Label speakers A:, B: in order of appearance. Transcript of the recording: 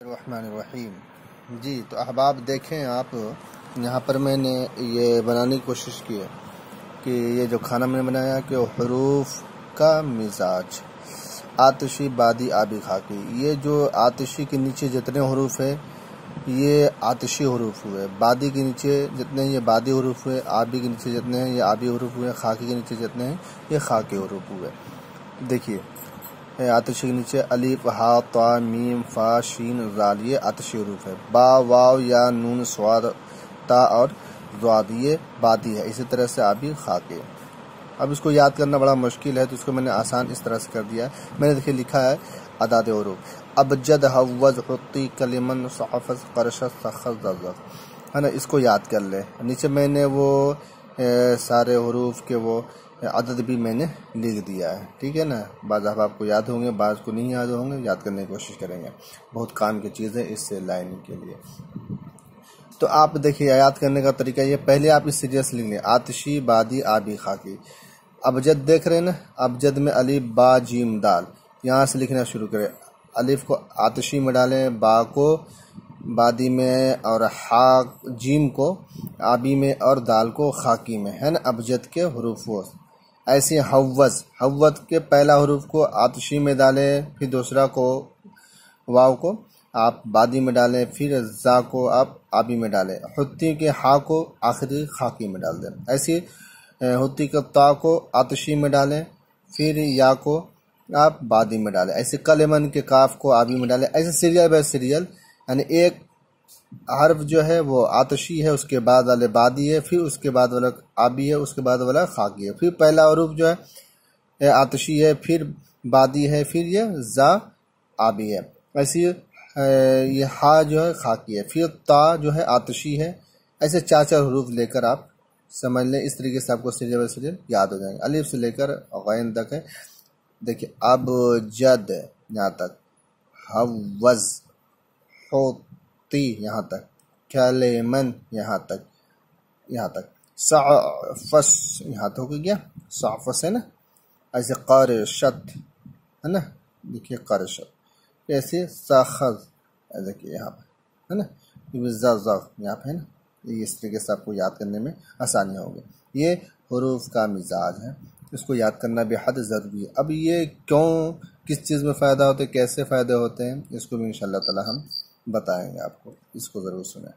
A: रहमानिर्रहीम। जी तो अहबाब देखें आप, यहाँ पर मैंने ये बनाने की कोशिश की है कि ये जो खाना मैंने बनाया कि हरूफ का मिजाज आतिशी बादी आबी खाकी, ये जो आतिशी के नीचे जितने हरूफ है ये आतिशी हरूफ हुए, बादी के नीचे जितने हैं ये बादी हरूफ हुए, आबी के नीचे जितने हैं ये आबी हरूफ हुए, खाकी के नीचे जितने हैं ये खाकी हरूफ हुए। देखिए आतिशी के नीचे अलिफ हा ता मीम फा शीन जाल ये आतिशी हरूफ है। बा वाव या नून स्वाद ता और ज़ाद ये बादी है। इसी तरह से आबी खाके। अब इसको याद करना बड़ा मुश्किल है तो इसको मैंने आसान इस तरह से कर दिया है। मैंने देखिए लिखा है अदाद हरूफ अबजद हव्वज हुत्ती कलिमन सफ़ क़रशत सख़त ज़ज़, है ना, इसको याद कर ले। नीचे मैंने वो सारे हरूफ के वो अदद भी मैंने लिख दिया है, ठीक है ना। बाज़ आपको याद होंगे, बाज़ को नहीं याद होंगे, याद करने की कोशिश करेंगे। बहुत काम की चीज़ है इससे लाइन के लिए। तो आप देखिए याद करने का तरीका ये, पहले आप इस सीरियस लिख लें आतिशी बादी आबी खाकी। अबजद देख रहे हैं ना, अबजद में अलिफ बा जीम दाल, यहाँ से लिखना शुरू करें। अलिफ को आतिशी में डालें, बा को बादी में और हा जीम को आबी में और दाल को खाकी में, है ना, अबजद के हरूफ वो। ऐसे हव्वज, हव्वज के पहला हरूफ को आतिशी में डालें, फिर दूसरा को वाव को आप बादी में डालें, फिर जा को आप आबी में डालें, हुत्ती के हा को आखिरी खाकी में डाल दें। ऐसे हुत्ती के ता को आतिशी में डालें, फिर या को आप बादी में डालें। ऐसे कलेमन के काफ को आबी में डालें। ऐसे सीरियल बाय सीरियल, यानी एक हर्फ जो है वो आतिशी है, उसके बाद वाले बादी है, फिर उसके बाद वाला आबी है, उसके बाद वाला खाकी है, फिर पहला हरूफ जो है आतिशी है, फिर बादी है, फिर ये जा आबी है। ऐसे ये हा जो है खाकी है, फिर ता जो है आतिशी है। ऐसे चार चार हरूफ लेकर आप समझ लें। इस तरीके से आपको सीरियल बाय सीरियल याद हो जाएंगे। अलिफ से लेकर गैन तक है। देखिए अब जद यहाँ तक, हव्वज होती यहाँ तक, कलेमन यहाँ तक, साफस यहाँ तक हो गया, साफस है ना। ऐसे क़रशत है ना, देखिए क़रशत, ऐसे साखज देखिए यहाँ पर है ना, यहाँ पे है ना। इस तरीके से आपको याद करने में आसानी होगी। ये हरूफ का मिजाज है, इसको याद करना बेहद ज़रूरी है। अब ये क्यों, किस चीज़ में फ़ायदा होता है, कैसे फ़ायदे होते हैं, इसको भी इंशाअल्लाह ताला हम बताएंगे आपको। इसको ज़रूर सुनें।